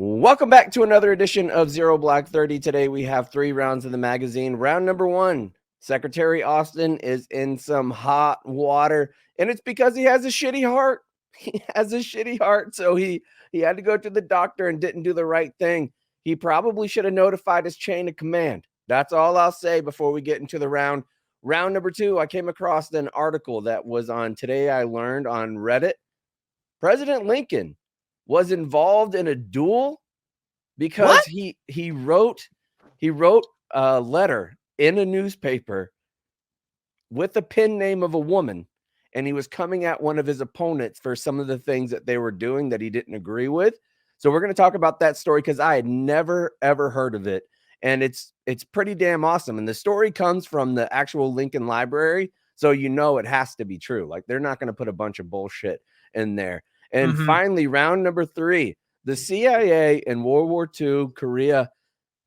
Welcome back to another edition of Zero Black 30. Today we have 3 rounds of the magazine. Round number 1, Secretary Austin is in some hot water, and it's because he has a shitty heart. He has a shitty heart, so he had to go to the doctor and didn't do the right thing. He probably should have notified his chain of command. That's all I'll say before we get into the round. Round number 2, I came across an article that was on Today I Learned on Reddit. President Lincoln was involved in a duel because he wrote a letter in a newspaper with the pen name of a woman, and he was coming at one of his opponents for some of the things that they were doing that he didn't agree with. So we're going to talk about that story because I had never ever heard of it, and it's pretty damn awesome. And the story comes from the actual Lincoln Library, so you know it has to be true. Like, they're not going to put a bunch of bullshit in there. And finally, round number 3, the CIA in World War II, Korea,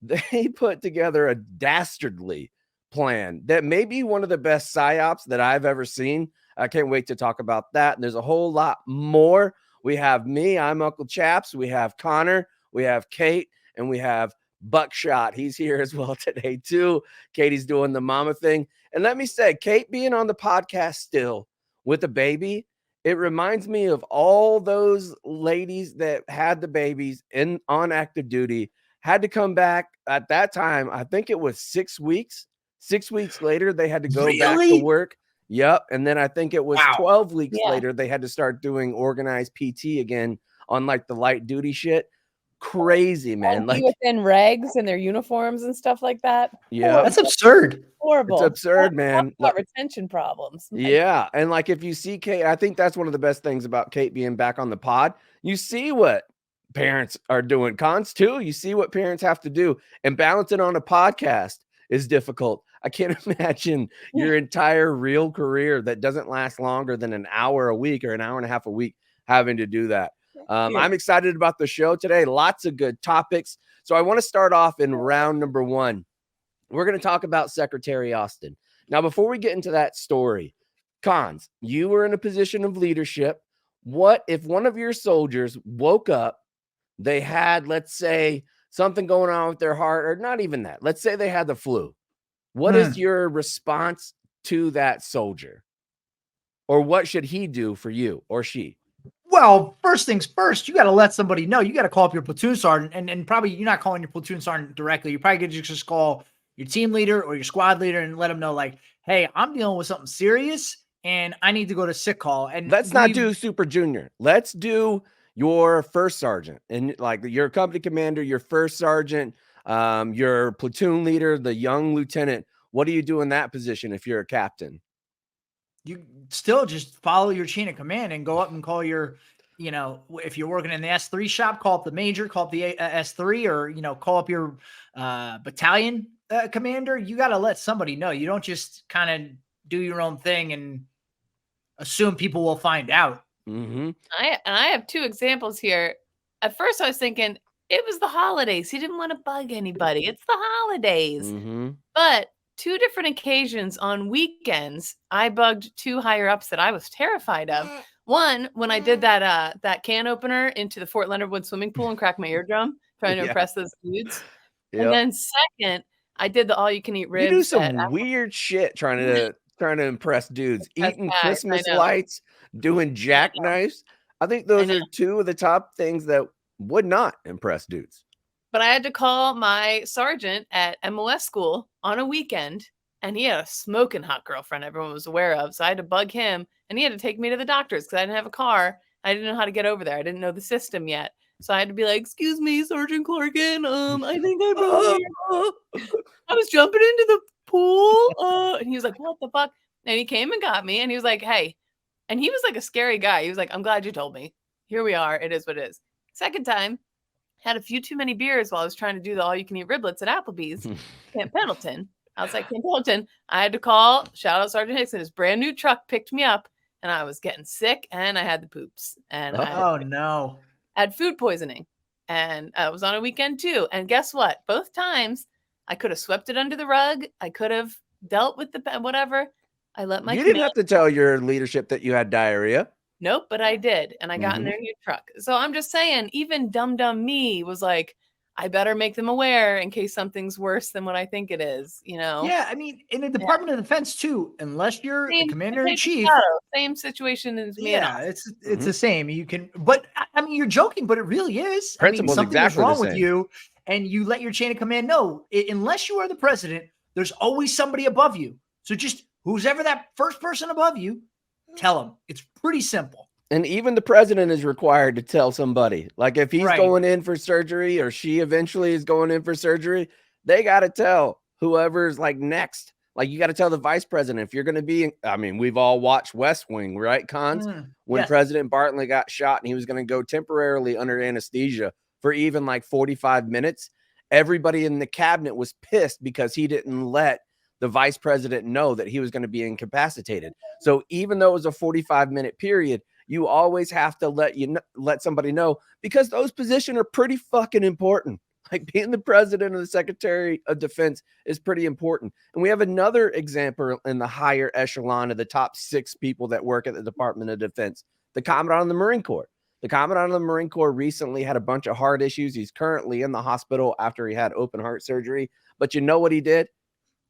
they put together a dastardly plan that may be one of the best psyops that I've ever seen. I can't wait to talk about that. And there's a whole lot more. We have me, I'm Uncle Chaps. We have Connor, we have Kate, and we have Buckshot. He's here as well today too. Katie's doing the mama thing. And let me say, Kate being on the podcast still with a baby, it reminds me of all those ladies that had the babies on active duty, had to come back at that time. I think it was 6 weeks. 6 weeks later, they had to go back to work. Yep. And then I think it was 12 weeks later, they had to start doing organized PT again on like the light duty shit. Crazy, man. Like within regs and their uniforms and stuff like that. Yeah. That's absurd. Horrible. It's absurd, man. About retention problems. Yeah. And like, if you see Kate, I think that's one of the best things about Kate being back on the pod. You see what parents are doing. Cons too. You see what parents have to do, and balancing on a podcast is difficult. I can't imagine your entire real career that doesn't last longer than an hour a week or an hour and a half a week having to do that. I'm excited about the show today. Lots of good topics. So I want to start off in round number 1. We're going to talk about Secretary Austin. Now, before we get into that story, Cons, you were in a position of leadership. What if one of your soldiers woke up, they had, let's say, something going on with their heart, or not even that. Let's say they had the flu. What is your response to that soldier? Or what should he do for you or she? Well, first things first, you got to let somebody know. You got to call up your platoon sergeant, and probably you're not calling your platoon sergeant directly. You're probably going to just call your team leader or your squad leader and let them know, like, hey, I'm dealing with something serious and I need to go to sick call. And let's not do Super Junior. Let's do your first sergeant, and like your company commander, your first sergeant, your platoon leader, the young lieutenant. What do you do in that position if you're a captain? You still just follow your chain of command and go up and call your, if you're working in the S3 shop, call up the major, call up the S3, or, call up your battalion commander. You got to let somebody know. You don't just kind of do your own thing and assume people will find out. I have 2 examples here. At first I was thinking it was the holidays. He didn't want to bug anybody. It's the holidays. But 2 different occasions on weekends, I bugged 2 higher ups that I was terrified of. One, when I did that can opener into the Fort Leonard Wood swimming pool and cracked my eardrum, trying to impress those dudes. Yep. And then second, I did the all-you-can-eat ribs. You do some weird shit trying to impress dudes. Eating Christmas lights, doing jackknives. I think those are 2 of the top things that would not impress dudes. But I had to call my sergeant at MOS school on a weekend, and he had a smoking hot girlfriend everyone was aware of. So I had to bug him, and he had to take me to the doctor's because I didn't have a car. I didn't know how to get over there. I didn't know the system yet. So I had to be like, excuse me, Sergeant Clarkin. I think I was jumping into the pool. And he was like, what the fuck? And he came and got me, and he was like, hey. And he was like a scary guy. He was like, I'm glad you told me. Here we are. It is what it is. Second time, had a few too many beers while I was trying to do the all-you-can-eat riblets at Applebee's, Camp Pendleton. Outside Camp Pendleton, I had to call, shout out Sergeant Hickson. His brand new truck picked me up, and I was getting sick, and I had the poops. And no. I had food poisoning, and I was on a weekend too. And guess what? Both times, I could have swept it under the rug. I could have dealt with the whatever. I let my You didn't have to tell your leadership that you had diarrhea. Nope, but I did. And I got in Mhm. their new truck. So I'm just saying, even dumb me was like, I better make them aware in case something's worse than what I think it is, you know? Yeah, I mean, in the Yeah. Department of Defense too, unless you're the Same commander in potato, chief, potato, same situation as me and yeah, Austin. it's Mhm. the same. You can, but I mean, you're joking, but it really is. I mean, Principle's something was exactly the wrong with same. you, and you let your chain of command know. Unless you are the president, there's always somebody above you. So just who's ever that first person above you, tell them. It's pretty simple. And even the president is required to tell somebody. Like if he's Right. going in for surgery or she eventually is going in for surgery, they got to tell whoever's like next. Like you got to tell the vice president if you're going to be. I mean, we've all watched West Wing, right, Cons? When Yes. President Bartlett got shot and he was going to go temporarily under anesthesia for even like 45 minutes, everybody in the cabinet was pissed because he didn't let the vice president know that he was going to be incapacitated. So even though it was a 45-minute period, you always have to let somebody know, because those positions are pretty fucking important. Like being the president or the secretary of defense is pretty important. And we have another example in the higher echelon of the top 6 people that work at the Department of Defense, the Commandant of the Marine Corps. The Commandant of the Marine Corps recently had a bunch of heart issues. He's currently in the hospital after he had open heart surgery. But you know what he did?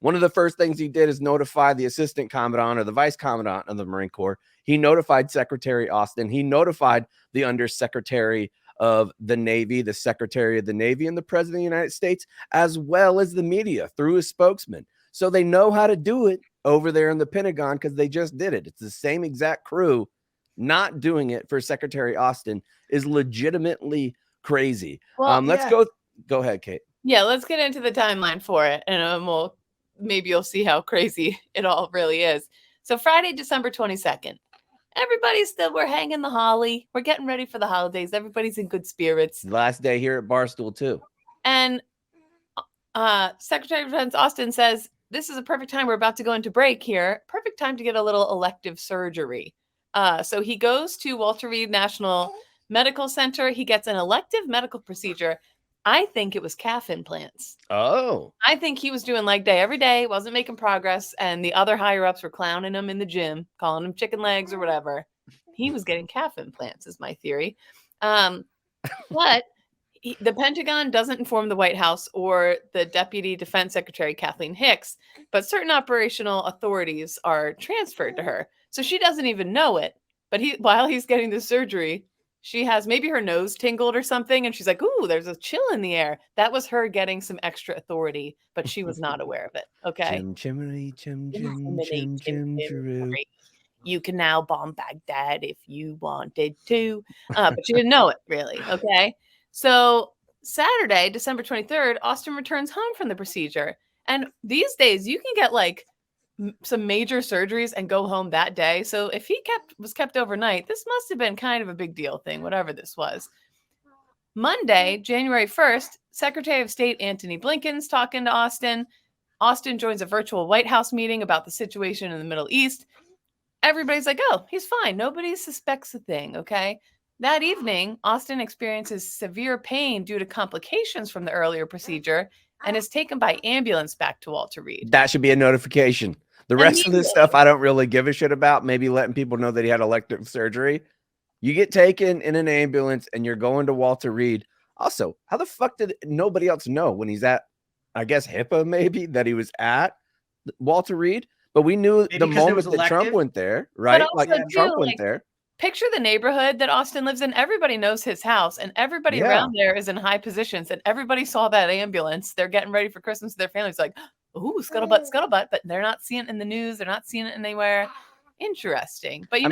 One of the first things he did is notify the assistant commandant or the vice commandant of the Marine Corps. He notified Secretary Austin. He notified the undersecretary of the Navy, the secretary of the Navy, and the president of the United States, as well as the media through his spokesman. So they know how to do it over there in the Pentagon because they just did it. It's the same exact crew. Not doing it for Secretary Austin is legitimately crazy. Well, Let's yeah. go ahead, Kate. Yeah, let's get into the timeline for it, and maybe you'll see how crazy it all really is. So Friday, December 22nd. We're hanging the holly. We're getting ready for the holidays. Everybody's in good spirits. Last day here at Barstool too. And Secretary of Defense Austin says, this is a perfect time. We're about to go into break here. Perfect time to get a little elective surgery. So he goes to Walter Reed National Medical Center. He gets an elective medical procedure. I think it was calf implants. Oh. I think he was doing leg day every day, wasn't making progress, and the other higher ups were clowning him in the gym, calling him chicken legs or whatever. He was getting calf implants, is my theory. But the Pentagon doesn't inform the White House or the Deputy Defense Secretary, Kathleen Hicks, but certain operational authorities are transferred to her. So she doesn't even know it. But while he's getting the surgery, she has maybe her nose tingled or something. And she's like, ooh, there's a chill in the air. That was her getting some extra authority, but she was not aware of it. Okay. Chim chimney, chim chim Chimney, chim chim chiroo. You can now bomb Baghdad if you wanted to. But she didn't know it really. Okay. So Saturday, December 23rd, Austin returns home from the procedure. And these days you can get like some major surgeries and go home that day. So if he was kept overnight, this must have been kind of a big deal thing, whatever this was. Monday, January 1st, Secretary of State Antony Blinken's talking to Austin. Austin joins a virtual White House meeting about the situation in the Middle East. Everybody's like, oh, he's fine. Nobody suspects a thing, okay? That evening, Austin experiences severe pain due to complications from the earlier procedure and is taken by ambulance back to Walter Reed. That should be a notification. The rest of this stuff I don't really give a shit about. Maybe letting people know that he had elective surgery. You get taken in an ambulance and you're going to Walter Reed. Also, how the fuck did nobody else know when he's at, I guess, HIPAA maybe, that he was at Walter Reed? But we knew the moment that Trump went there, right? Like Trump went there. Picture the neighborhood that Austin lives in. Everybody knows his house and everybody around there is in high positions and everybody saw that ambulance. They're getting ready for Christmas. Their family's like, ooh, scuttlebutt, scuttlebutt. But they're not seeing it in the news. They're not seeing it anywhere. Interesting. But,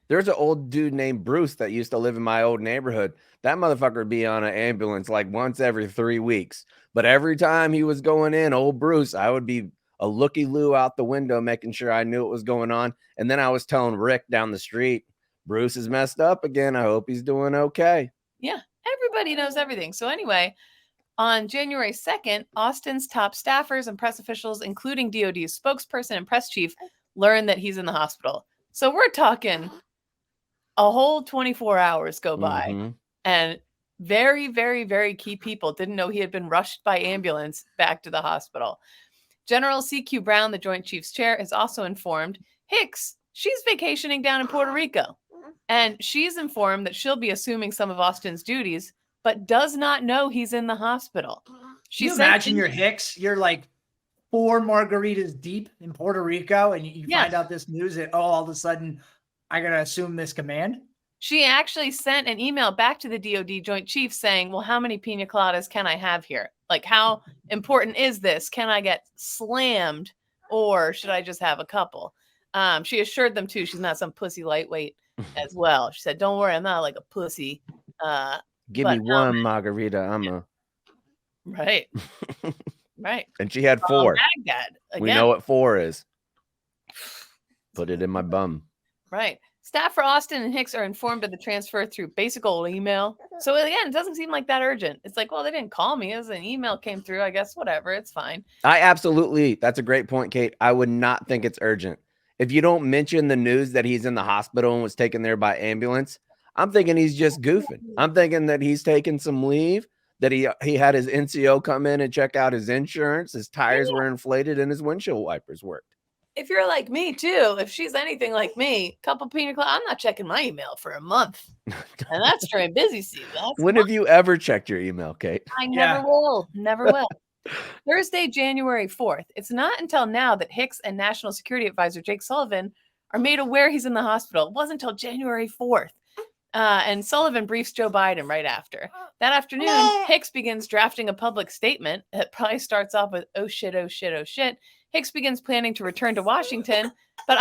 there's an old dude named Bruce that used to live in my old neighborhood. That motherfucker would be on an ambulance like once every 3 weeks. But every time he was going in, old Bruce, I would be a looky-loo out the window, making sure I knew what was going on. And then I was telling Rick down the street, Bruce is messed up again. I hope he's doing okay. Yeah, everybody knows everything. So anyway, on January 2nd, Austin's top staffers and press officials, including DOD's spokesperson and press chief, learned that he's in the hospital. So we're talking a whole 24 hours go by. And very, very, very key people didn't know he had been rushed by ambulance back to the hospital. General C.Q. Brown, the Joint Chiefs Chair, is also informed. Hicks she's vacationing down in Puerto Rico. And she's informed that she'll be assuming some of Austin's duties, but does not know he's in the hospital. Can you imagine your Hicks? You're like 4 margaritas deep in Puerto Rico, and you find out this news that, oh, all of a sudden I got to assume this command? She actually sent an email back to the DOD Joint Chiefs saying, well, how many pina coladas can I have here? Like, how important is this? Can I get slammed, or should I just have a couple? She assured them, too, she's not some pussy lightweight as well. She said, don't worry, I'm not like a pussy. Give me one margarita. I'm a... Right. Right. And she had 4. Baghdad, again. We know what 4 is. Put it in my bum. Right. Staff for Austin and Hicks are informed of the transfer through basic old email. So again, it doesn't seem like that urgent. It's like, well, they didn't call me. It was an email came through. I guess whatever. It's fine. That's a great point, Kate. I would not think it's urgent. If you don't mention the news that he's in the hospital and was taken there by ambulance, I'm thinking he's just goofing. I'm thinking that he's taking some leave, that he had his NCO come in and check out his insurance, his tires were inflated, and his windshield wipers worked. If you're like me too, if she's anything like me, couple pina coladas, I'm not checking my email for a month. And that's during busy season. When have you ever checked your email, Kate? I never will. Never will. Thursday, January 4th. It's not until now that Hicks and National Security Advisor Jake Sullivan are made aware he's in the hospital. It wasn't until January 4th. And Sullivan briefs Joe Biden right after. That afternoon, Hicks begins drafting a public statement. It probably starts off with, oh shit, oh shit, oh shit. Hicks begins planning to return to Washington, but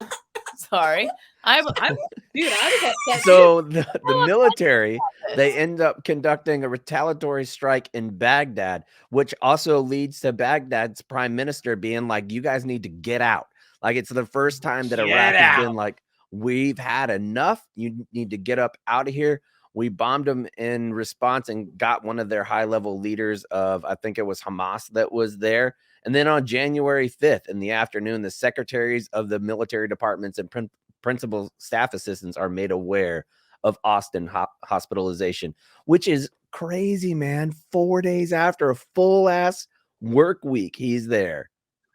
I'm sorry. I was upset. So the military, they end up conducting a retaliatory strike in Baghdad, which also leads to Baghdad's prime minister being like, you guys need to get out. Like, it's the first time that Iraq has been like, we've had enough. You need to get up out of here. We bombed them in response and got one of their high-level leaders of, I think it was Hamas, that was there. And then on January 5th in the afternoon, the secretaries of the military departments and principal staff assistants are made aware of Austin hospitalization, which is crazy, man. 4 days after a full-ass work week, he's there.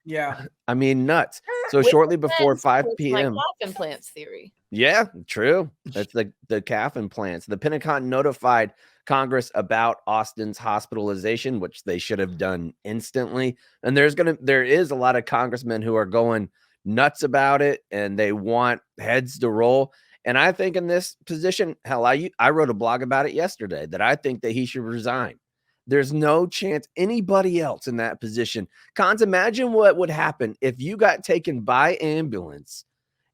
Yeah. I mean, nuts. So shortly before 5 p.m. My calf implants theory. Yeah, true. That's the calf implants. The Pentagon notified Congress about Austin's hospitalization, which they should have done instantly. And there is a lot of congressmen who are going nuts about it, and they want heads to roll. And I think in this position, hell, I wrote a blog about it yesterday that I think that he should resign. There's no chance anybody else in that position. Cons, imagine what would happen if you got taken by ambulance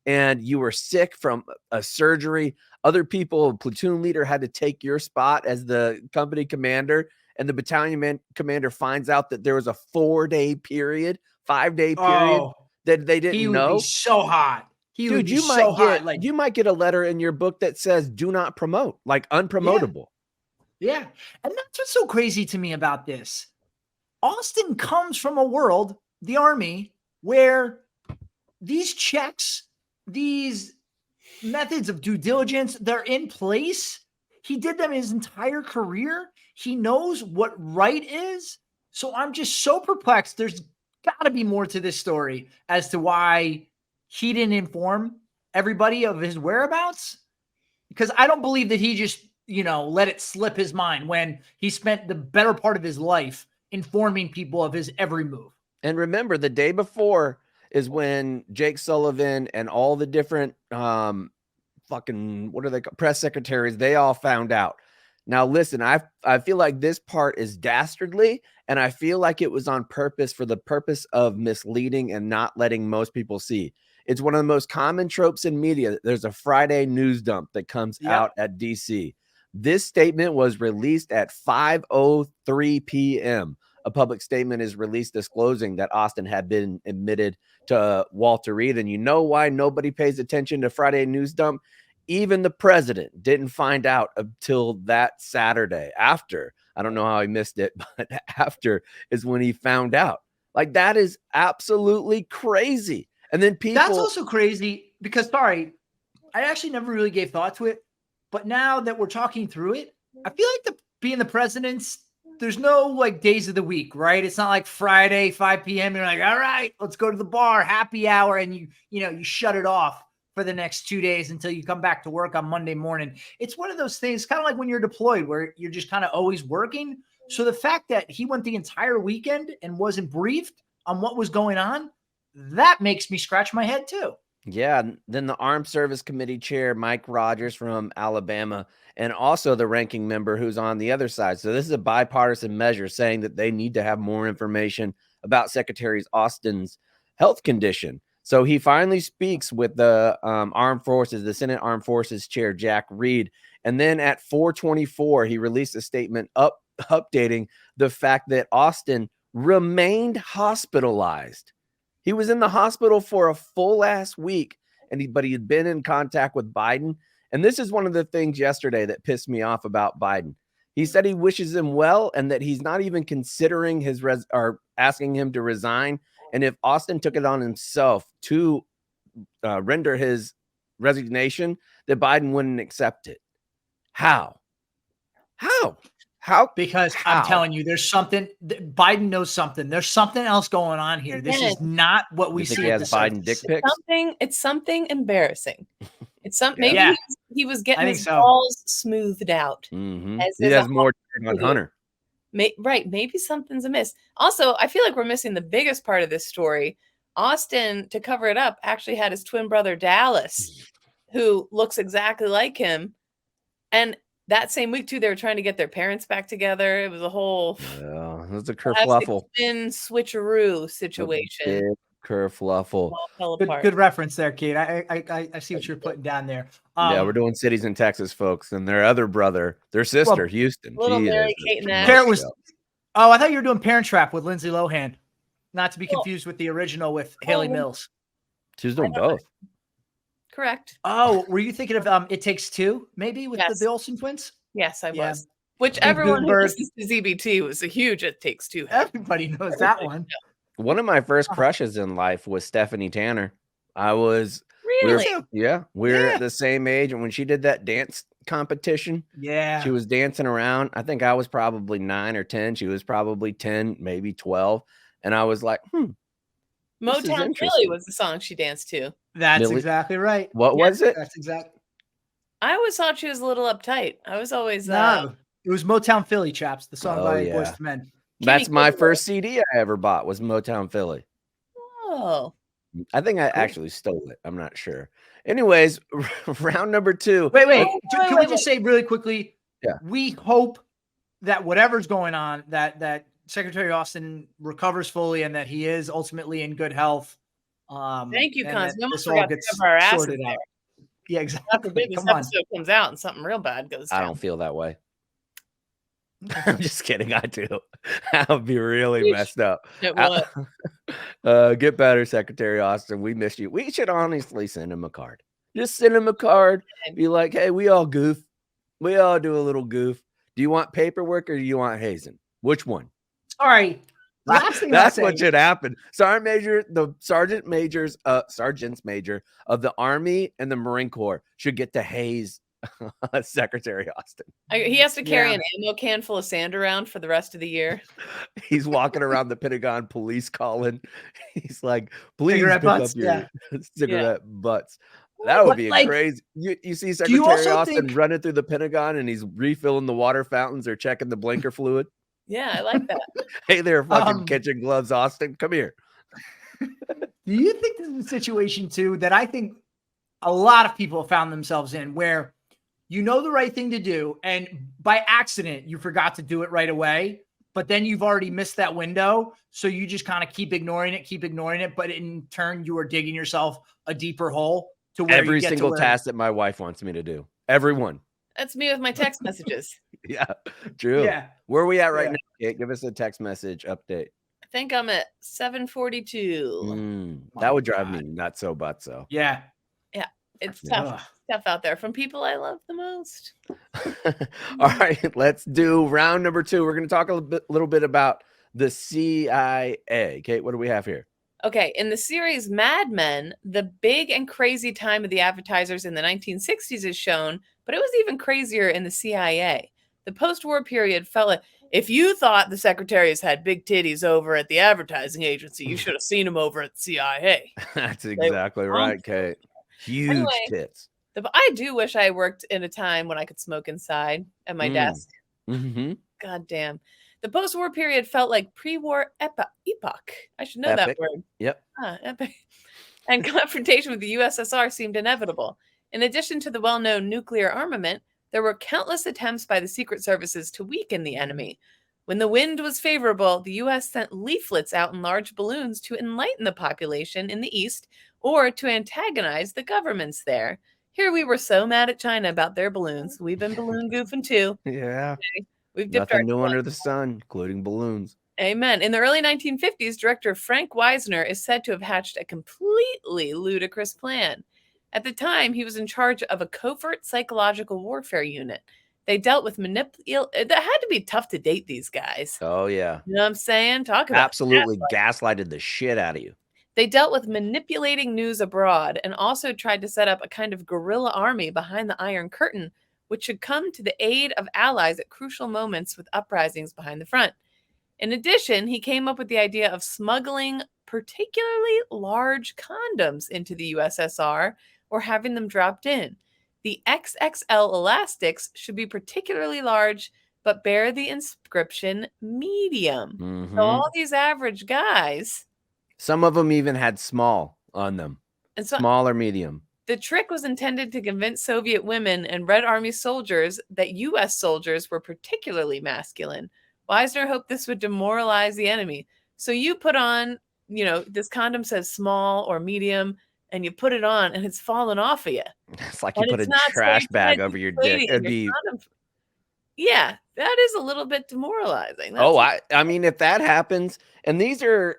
and you were sick from a surgery. Other people, platoon leader had to take your spot as the company commander, and the battalion commander finds out that there was a 5-day period that they didn't know. He would be so hot. Dude, you might get a letter in your book that says do not promote, like unpromotable. Yeah. And that's what's so crazy to me about this. Austin comes from a world, the Army, where these checks, these methods of due diligence, they're in place. He did them his entire career. He knows what right is. So I'm just so perplexed. There's got to be more to this story as to why he didn't inform everybody of his whereabouts. Because I don't believe that he just, let it slip his mind when he spent the better part of his life informing people of his every move. And remember, the day before is when Jake Sullivan and all the different press secretaries, they all found out. Now, listen, I feel like this part is dastardly, and I feel like it was on purpose for the purpose of misleading and not letting most people see. It's one of the most common tropes in media. There's a Friday news dump that comes out at DC. This statement was released at 5:03 p.m. A public statement is released disclosing that Austin had been admitted to Walter Reed. And you know why nobody pays attention to Friday news dump? Even the president didn't find out until that Saturday after. I don't know how he missed it, but after is when he found out. Like, that is absolutely crazy. And then that's also crazy because, I actually never really gave thought to it. But now that we're talking through it, I feel like being the president's, there's no days of the week, right? It's not like Friday, 5 p.m. You're like, all right, let's go to the bar, happy hour. And you shut it off for the next 2 days until you come back to work on Monday morning. It's one of those things, kind of like when you're deployed, where you're just kind of always working. So the fact that he went the entire weekend and wasn't briefed on what was going on, that makes me scratch my head too. Yeah. Then the Armed Service Committee chair, Mike Rogers from Alabama, and also the ranking member who's on the other side. So this is a bipartisan measure saying that they need to have more information about Secretary Austin's health condition. So he finally speaks with the Armed Forces, the Senate Armed Forces Chair, Jack Reed. And then at 4:24, he released a statement updating the fact that Austin remained hospitalized. He was in the hospital for a full ass week, but he had been in contact with Biden. And this is one of the things yesterday that pissed me off about Biden. He said he wishes him well and that he's not even considering or asking him to resign. And if Austin took it on himself to render his resignation, that Biden wouldn't accept it. How? Because I'm telling you, there's something. Biden knows something. There's something else going on here. This is not what we see. He has Biden dick pics. It's something embarrassing. It's something. Maybe he was getting his balls smoothed out. Mm-hmm. He has more on Hunter. Right. Maybe something's amiss. Also, I feel like we're missing the biggest part of this story. Austin, to cover it up, actually had his twin brother Dallas, who looks exactly like him. And that same week, too, they were trying to get their parents back together. It was a whole it was a kerfluffle. Switcheroo situation. Kerfluffle. Good reference there, Kate. I see what you're putting down there. Yeah, we're doing cities in Texas, folks, and their other brother, their sister, Houston. Little Mary Kate and I thought you were doing Parent Trap with Lindsay Lohan, not to be confused with the original with Haley Mills. She was doing both. Correct. Oh, were you thinking of It Takes Two, maybe with the Olsen twins? Yes, I was. Which everyone who listens to ZBT was a huge It Takes Two. Everybody knows that one. One of my first crushes in life was Stephanie Tanner. Really? We're at the same age, and when she did that dance competition, she was dancing around. I think I was probably 9 or 10. She was probably 10, maybe 12, and I was like, Motown Philly was the song she danced to. That's exactly right. What was it? That's exactly. I always thought she was a little uptight. I was always no. It was Motown Philly, chaps. The song by Boyz II Men. That's my first CD I ever bought was Motown Philly. Oh. I think I actually stole it. I'm not sure. Anyways, round number 2. Wait. Can we just say really quickly? Yeah. We hope that whatever's going on, that Secretary Austin recovers fully and that he is ultimately in good health. Thank you, Cons. We almost forgot to cover our asses there. Yeah, exactly. This episode comes out and something real bad goes down. I don't feel that way. I'm just kidding. I do. That would be really messed up. It would. Get better, Secretary Austin. We miss you. We should honestly send him a card. Just send him a card. Be like, hey, we all goof. We all do a little goof. Do you want paperwork or do you want hazing? Which one? Sorry. That's what should happen. The sergeants major of the Army and the Marine Corps should get to haze Secretary Austin. He has to carry an ammo can full of sand around for the rest of the year. He's walking around the Pentagon, police calling. He's like, please cigarette pick butts, up your cigarette butts. That would be crazy. You see Secretary Austin running through the Pentagon and he's refilling the water fountains or checking the blinker fluid. Yeah, I like that. Hey there, fucking kitchen gloves, Austin. Come here. Do you think this is a situation, too, that I think a lot of people have found themselves in where you know the right thing to do, and by accident, you forgot to do it right away, but then you've already missed that window, so you just kind of keep ignoring it, but in turn, you are digging yourself a deeper hole to where every single task that my wife wants me to do. Everyone. That's me with my text messages. Yeah, true. Yeah. Where are we at right now, Kate? Give us a text message update. I think I'm at 742. That would drive me nuts so but so. Yeah. Yeah. It's tough out there from people I love the most. All right, let's do round number 2. We're going to talk a little bit about the CIA. Kate, what do we have here? Okay, in the series Mad Men, the big and crazy time of the advertisers in the 1960s is shown, but it was even crazier in the CIA. The post-war period felt if you thought the secretaries had big titties over at the advertising agency, you should have seen them over at the CIA. That's exactly right, Kate. Huge Anyway, tits. I do wish I worked in a time when I could smoke inside at my desk. Mm-hmm. God damn. The post-war period felt like pre-war epoch. I should know that Epic. word. Yep. Epic. And confrontation with the USSR seemed inevitable. In addition to the well-known nuclear armament, there were countless attempts by the secret services to weaken the enemy. When the wind was favorable, the U.S. sent leaflets out in large balloons to enlighten the population in the East or to antagonize the governments there. Here we were so mad at China about their balloons. We've been balloon goofing too. Yeah. We've dipped our Nothing new toe. under the sun, including balloons. Amen. In the early 1950s, director Frank Wisner is said to have hatched a completely ludicrous plan. At the time, he was in charge of a covert psychological warfare unit. They dealt with that had to be tough to date these guys. Oh, yeah. You know what I'm saying? Talk about Absolutely gaslighted the shit out of you. They dealt with manipulating news abroad and also tried to set up a kind of guerrilla army behind the Iron Curtain, which should come to the aid of allies at crucial moments with uprisings behind the front. In addition, he came up with the idea of smuggling particularly large condoms into the USSR or having them dropped in. The XXL elastics should be particularly large but bear the inscription medium. Mm-hmm. So all these average guys. Some of them even had small on them. And so small or medium. The trick was intended to convince Soviet women and Red Army soldiers that U.S. soldiers were particularly masculine. Wisner hoped this would demoralize the enemy. So you put on, this condom says small or medium, and you put it on, and it's falling off of you. It's like you put a trash bag over your dick. It'd be... Yeah, that is a little bit demoralizing. I mean, if that happens, and these are...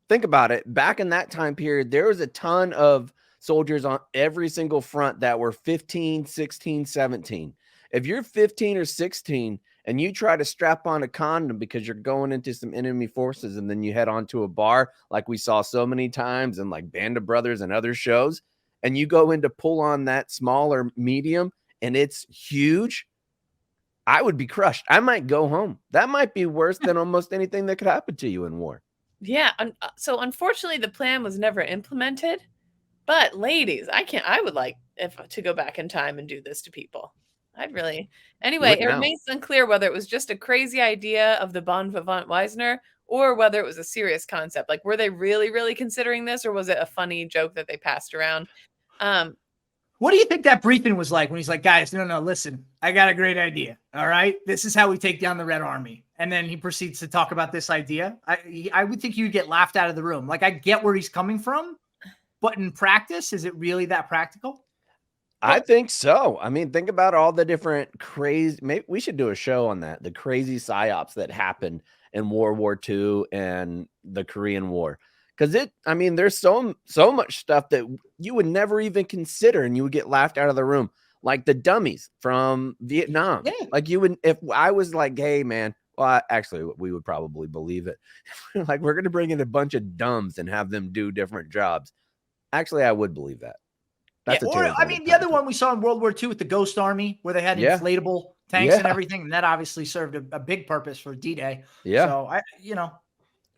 Think about it. Back in that time period, there was a ton of soldiers on every single front that were 15, 16, 17. If you're 15 or 16 and you try to strap on a condom because you're going into some enemy forces and then you head on to a bar like we saw so many times in like Band of Brothers and other shows, and you go in to pull on that small or medium and it's huge, I would be crushed. I might go home. That might be worse than almost anything that could happen to you in war. Yeah. So unfortunately, the plan was never implemented. But ladies, I would like to go back in time and do this to people. Anyway, it remains unclear whether it was just a crazy idea of the bon vivant Wisner or whether it was a serious concept. Like, were they really, really considering this, or was it a funny joke that they passed around? What do you think that briefing was like when he's like, guys, no, listen, I got a great idea. All right. This is how we take down the Red Army. And then he proceeds to talk about this idea. I would think you'd get laughed out of the room. Like, I get where he's coming from, but in practice, is it really that practical? I think so. I mean, think about all the different crazy, maybe we should do a show on that. The crazy psyops that happened in World War II and the Korean War. Because there's so much stuff that you would never even consider and you would get laughed out of the room. Like the dummies from Vietnam. Yeah. Like you would, if I was like, hey, man, well, actually, we would probably believe it. Like, we're going to bring in a bunch of dumbs and have them do different jobs. Actually, I would believe that. That's the other one we saw in World War II with the Ghost Army, where they had inflatable tanks and everything, and that obviously served a big purpose for D-Day. Yeah. So,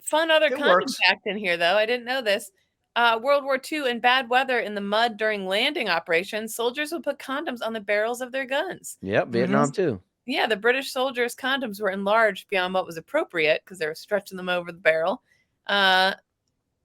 fun other condom fact in here, though. I didn't know this. World War II, in bad weather in the mud during landing operations, soldiers would put condoms on the barrels of their guns. Yep, Vietnam too. Yeah, the British soldiers' condoms were enlarged beyond what was appropriate because they were stretching them over the barrel.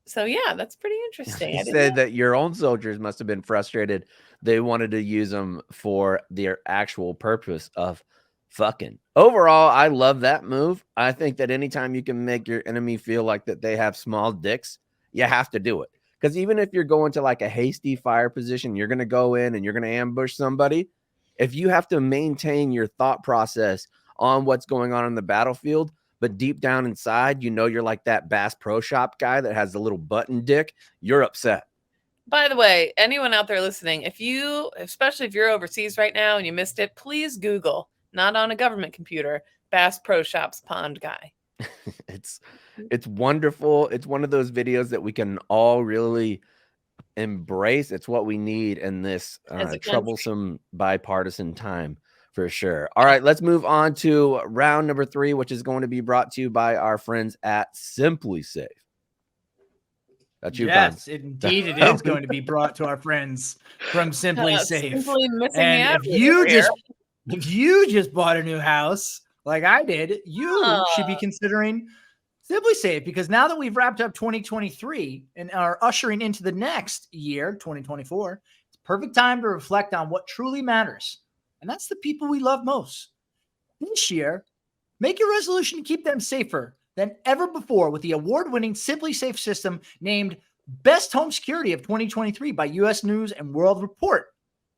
So, yeah, that's pretty interesting. He said that your own soldiers must have been frustrated. They wanted to use them for their actual purpose of fucking. Overall, I love that move. I think that anytime you can make your enemy feel like that they have small dicks, you have to do it. Because even if you're going to like a hasty fire position, you're going to go in and you're going to ambush somebody. If you have to maintain your thought process on what's going on in the battlefield, but deep down inside, you're like that Bass Pro Shop guy that has the little button dick, you're upset. By the way, anyone out there listening, especially if you're overseas right now and you missed it, please Google, not on a government computer, Bass Pro Shop's pond guy. It's wonderful. It's one of those videos that we can all really embrace. It's what we need in this troublesome bipartisan time. For sure. All right, let's move on to round number 3, which is going to be brought to you by our friends at Simply Safe. That's you, Yes, Pons. indeed, it is going to be brought to our friends from Simply Safe. Simply missing And the if you just bought a new house like I did, you should be considering Simply Safe, because now that we've wrapped up 2023 and are ushering into the next year, 2024, it's perfect time to reflect on what truly matters. And that's the people we love most. This year, make your resolution to keep them safer than ever before with the award-winning Simply Safe system named Best Home Security of 2023 by U.S. News and World Report.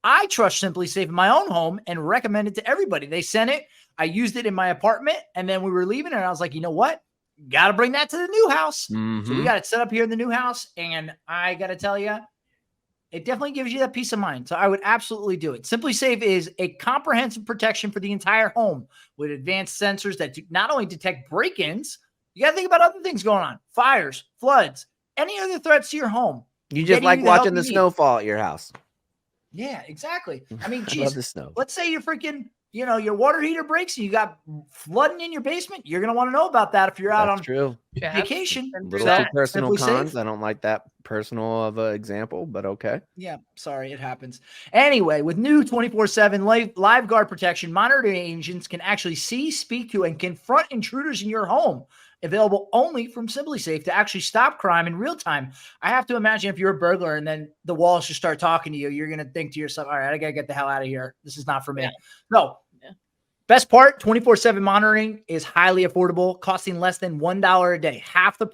I trust Simply Safe in my own home and recommend it to everybody. They sent it. I used it in my apartment, and then we were leaving, and I was like, you know what? Got to bring that to the new house. So we got it set up here in the new house, and I got to tell you, it definitely gives you that peace of mind. So I would absolutely do it. Simply Safe is a comprehensive protection for the entire home with advanced sensors that not only detect break-ins, you got to think about other things going on: fires, floods, any other threats to your home. You just like watching the snow fall at your house. Yeah, exactly. I mean, I geez, love the snow. let's say you're freaking, your water heater breaks and you got flooding in your basement. You're going to want to know about that if you're out on vacation. Little too personal, Cons. I don't like that personal of an example, but okay. Yeah, sorry, it happens. Anyway, with new 24/7 live guard protection, monitoring agents can actually see, speak to, and confront intruders in your home. Available only from Simply Safe to actually stop crime in real time. I have to imagine if you're a burglar and then the walls just start talking to you, you're going to think to yourself, all right, I got to get the hell out of here. This is not for me. Yeah. No. Yeah. Best part, 24/7 monitoring is highly affordable, costing less than $1 a day, half the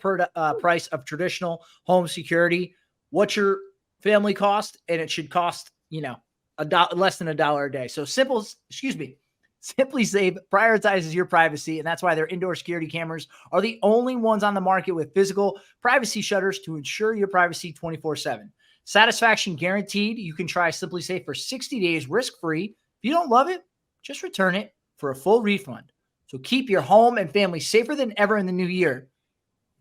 price of traditional home security. What's your family cost? And it should cost, less than $1 a day. So Simply Safe prioritizes your privacy, and that's why their indoor security cameras are the only ones on the market with physical privacy shutters to ensure your privacy 24/7. Satisfaction guaranteed. You can try Simply Safe for 60 days risk-free. If you don't love it, just return it for a full refund. So keep your home and family safer than ever in the new year.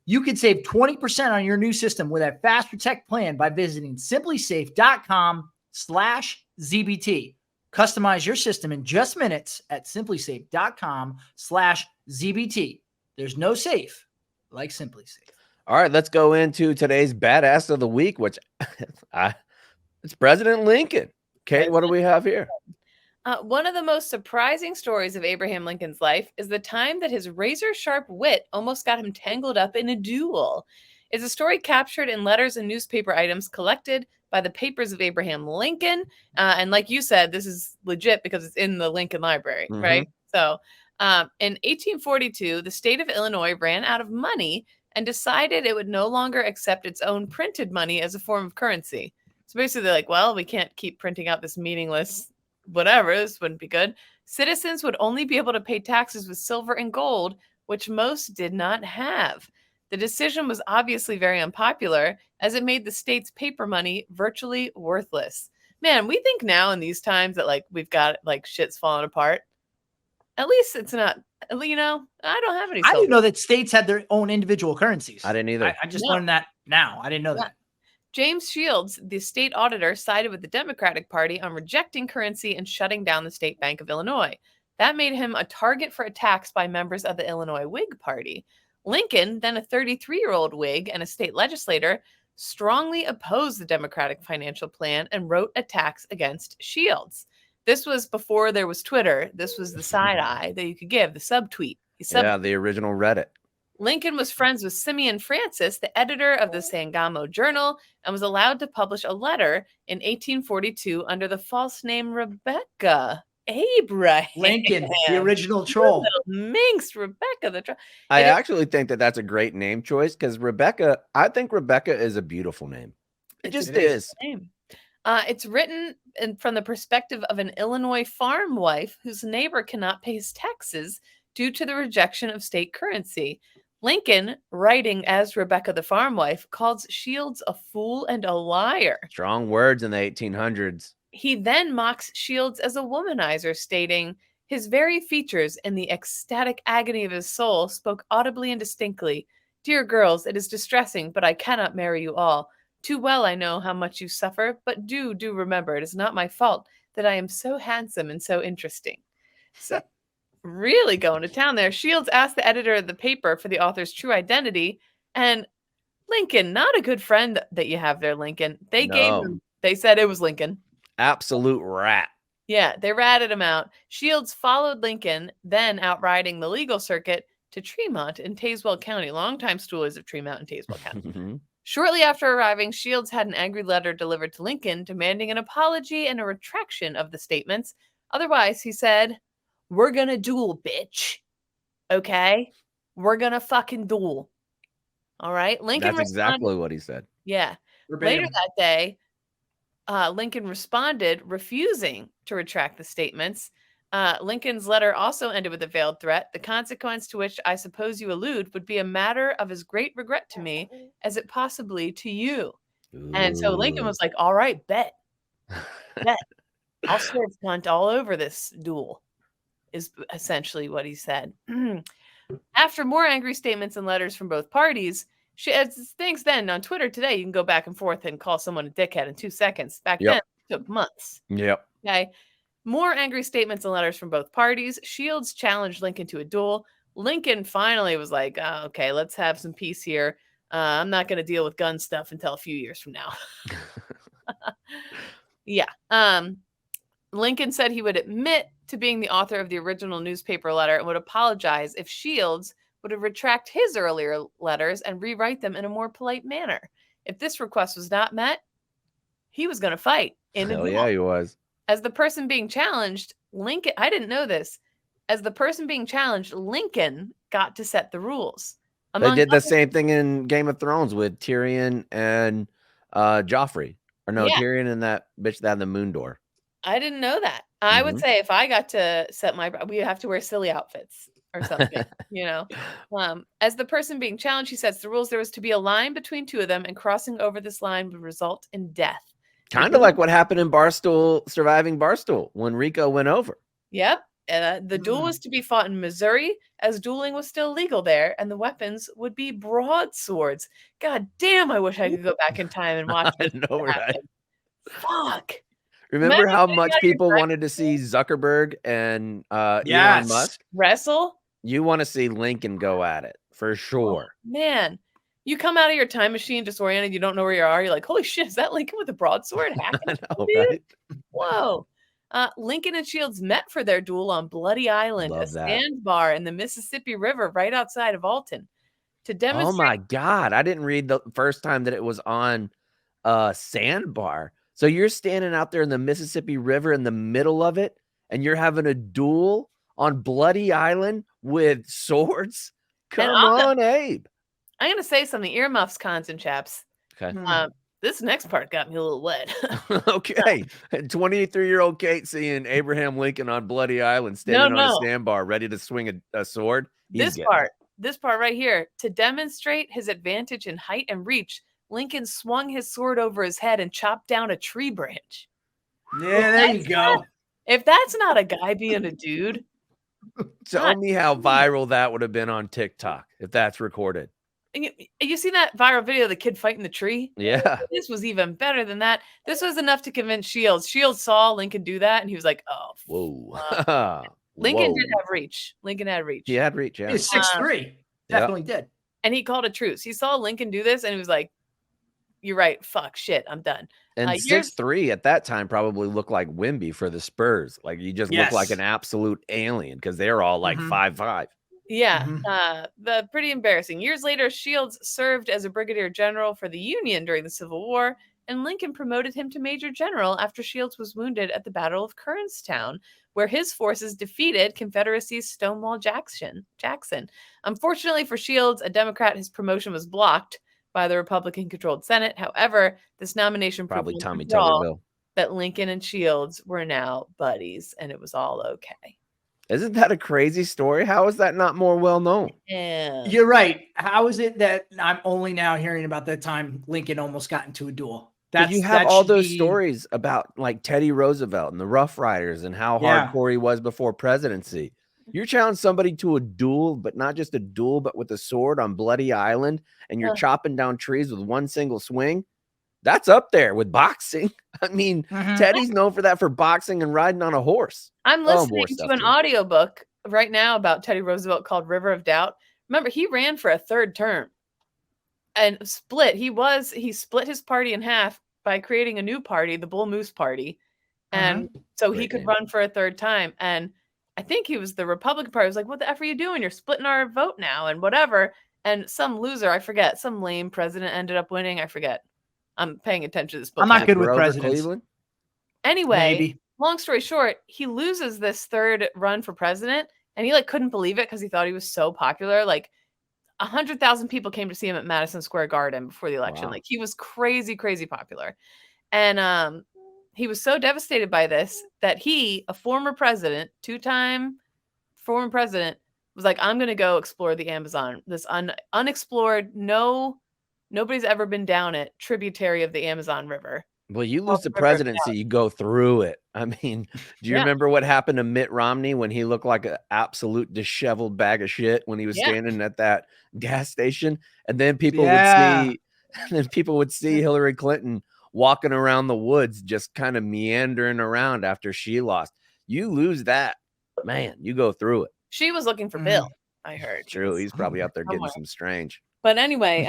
You can save 20% on your new system with a Fast Protect plan by visiting simplysafe.com/ZBT. Customize your system in just minutes at simplysafe.com/ZBT. There's no safe like Simply Safe. All right, let's go into today's badass of the week, which it's President Lincoln. Kate, what do we have here? One of the most surprising stories of Abraham Lincoln's life is the time that his razor-sharp wit almost got him tangled up in a duel. It's a story captured in letters and newspaper items collected by the Papers of Abraham Lincoln. And like you said, this is legit because it's in the Lincoln Library, right? So in 1842, the state of Illinois ran out of money and decided it would no longer accept its own printed money as a form of currency. So basically they're like, well, we can't keep printing out this meaningless whatever. This wouldn't be good. Citizens would only be able to pay taxes with silver and gold, which most did not have. The decision was obviously very unpopular as it made the state's paper money virtually worthless. Man, we think now in these times that we've got shit's falling apart. At least it's not, I don't have any. I didn't know that states had their own individual currencies. I didn't either. I just learned that now. I didn't know that. James Shields, the state auditor, sided with the Democratic Party on rejecting currency and shutting down the State Bank of Illinois. That made him a target for attacks by members of the Illinois Whig Party. Lincoln, then a 33-year-old Whig and a state legislator, strongly opposed the Democratic financial plan and wrote attacks against Shields. This was before there was Twitter. This was the side eye that you could give, the subtweet. Yeah, the original Reddit. Lincoln was friends with Simeon Francis, the editor of the Sangamo Journal, and was allowed to publish a letter in 1842 under the false name Rebecca. Abraham Lincoln, the original troll. Minx, Rebecca the troll. I actually think that that's a great name choice because I think Rebecca is a beautiful name. It just is. It's written from the perspective of an Illinois farm wife whose neighbor cannot pay his taxes due to the rejection of state currency. Lincoln, writing as Rebecca the farm wife, calls Shields a fool and a liar. Strong words in the 1800s. He then mocks Shields as a womanizer, stating, his very features and the ecstatic agony of his soul spoke audibly and distinctly. Dear girls, it is distressing, but I cannot marry you all. Too well I know how much you suffer, but do remember it is not my fault that I am so handsome and so interesting. So really going to town there. Shields asked the editor of the paper for the author's true identity, and Lincoln, not a good friend that you have there, Lincoln. They gave No. him, they said it was Lincoln. Absolute rat. Yeah, they ratted him out. Shields followed Lincoln, then outriding the legal circuit to Tremont in Tazewell County, longtime stoolers of Tremont and Tazewell County. Shortly after arriving, Shields had an angry letter delivered to Lincoln demanding an apology and a retraction of the statements. Otherwise, he said, "We're gonna duel, bitch. Okay? We're gonna fucking duel." All right? Lincoln That's responded. exactly what he said. Yeah. Verbatim. Later that day, Lincoln responded, refusing to retract the statements. Lincoln's letter also ended with a veiled threat. "The consequence to which I suppose you allude would be a matter of as great regret to me as it possibly to you." And so Lincoln was like, "All right, bet. Bet. I'll serve cunt all over this duel," is essentially what he said. After more angry statements and letters from both parties, as things then on Twitter today, you can go back and forth and call someone a dickhead in 2 seconds. Back then, it took months. Yep. Okay. More angry statements and letters from both parties. Shields challenged Lincoln to a duel. Lincoln finally was like, "Oh, okay, let's have some peace here. I'm not going to deal with gun stuff until a few years from now." Yeah. Lincoln said he would admit to being the author of the original newspaper letter and would apologize if Shields would retract his earlier letters and rewrite them in a more polite manner. If this request was not met, he was going to fight in a Hell duel. yeah, he was. As the person being challenged, Lincoln, I didn't know this. As the person being challenged, Lincoln got to set the rules. They did the same thing in Game of Thrones with Tyrion and Joffrey. Or no, Yeah. Tyrion and that bitch that had the moon door. I didn't know that. I would say if I got to set we have to wear silly outfits or something, you know. As the person being challenged, he sets the rules. There was to be a line between two of them, and crossing over this line would result in death. Kind of like what happened in Barstool, Surviving Barstool, when Rico went over. Yep. The duel was to be fought in Missouri, as dueling was still legal there, and the weapons would be broadswords. God damn, I wish I could go back in time and watch I this know, right? happen. Fuck. Remember Imagine how getting much out of your people driving wanted to see Zuckerberg and Elon Yes. Musk? wrestle? You want to see Lincoln go at it, for sure. Man, you come out of your time machine disoriented, you don't know where you are. You're like, holy shit, is that Lincoln with a broadsword? I Hacking know, dude? right? Whoa. Lincoln and Shields met for their duel on Bloody Island, Love a that. sandbar in the Mississippi River right outside of Alton. To Oh demonstrate, my God. I didn't read the first time that it was on a sandbar. So you're standing out there in the Mississippi River in the middle of it, and you're having a duel on Bloody Island with swords? Come on, Abe. I'm going to say something. Earmuffs, cons, and chaps. Okay. This next part got me a little wet. Okay. 23-year-old Kate seeing Abraham Lincoln on Bloody Island standing on a sandbar ready to swing a sword. This part right here, to demonstrate his advantage in height and reach, Lincoln swung his sword over his head and chopped down a tree branch. Yeah, there you go. If that's not a guy being a dude. Tell me how viral that would have been on TikTok if that's recorded. You see that viral video of the kid fighting the tree? Yeah. This was even better than that. This was enough to convince Shields. Shields saw Lincoln do that, and he was like, oh, whoa. Lincoln did have reach. Lincoln had reach. He had reach, yeah. He's 6'3". Definitely did. And he called a truce. He saw Lincoln do this, and he was like, you're right. Fuck, shit, I'm done. And 6'3" at that time probably looked like Wemby for the Spurs. Like, you just look like an absolute alien because they're all like 5'5". Yeah, the pretty embarrassing. Years later, Shields served as a brigadier general for the Union during the Civil War, and Lincoln promoted him to major general after Shields was wounded at the Battle of Kernstown, where his forces defeated Confederacy's Stonewall Jackson. Unfortunately for Shields, a Democrat, his promotion was blocked by the Republican-controlled Senate. However, this nomination probably proved Tommy Tuberville that Lincoln and Shields were now buddies, and it was all okay. Isn't that a crazy story? How is that not more well known? Yeah. You're right. How is it that I'm only now hearing about the time Lincoln almost got into a duel? You have all those stories about like Teddy Roosevelt and the Rough Riders and how hardcore he was before presidency. You're challenging somebody to a duel, but not just a duel, but with a sword on Bloody Island, and you're chopping down trees with one single swing. That's up there with boxing. I mean, Teddy's known for that, for boxing and riding on a horse. I'm listening to an audiobook right now about Teddy Roosevelt called River of Doubt. Remember, he ran for a third term. and split. He split his party in half by creating a new party, the Bull Moose Party. And so he Great could name. run for a third time. And I think he was the Republican Party. Was like, what the F are you doing? You're splitting our vote now and whatever. And some loser, I forget, some lame president ended up winning. I forget. I'm paying attention to this book. I'm not now. good with Grover presidents. Cleveland? Anyway, Maybe. long story short, he loses this third run for president, and he like couldn't believe it because he thought he was so popular. Like 100,000 people came to see him at Madison Square Garden before the election. Wow. Like he was crazy, crazy popular. And he was so devastated by this that he, a former president, two-time former president, was like, I'm going to go explore the Amazon, this unexplored, nobody's ever been down it, tributary of the Amazon River. Well, you Well, lose the the river presidency, you go through it. I mean, do you Yeah. remember what happened to Mitt Romney when he looked like an absolute disheveled bag of shit when he was Yeah. standing at that gas station? And then people Yeah. would see Hillary Clinton walking around the woods, just kind of meandering around after she lost. You lose that, man, you go through it. She was looking for Bill, I heard. True. He's probably out there getting somewhere. some strange. But anyway,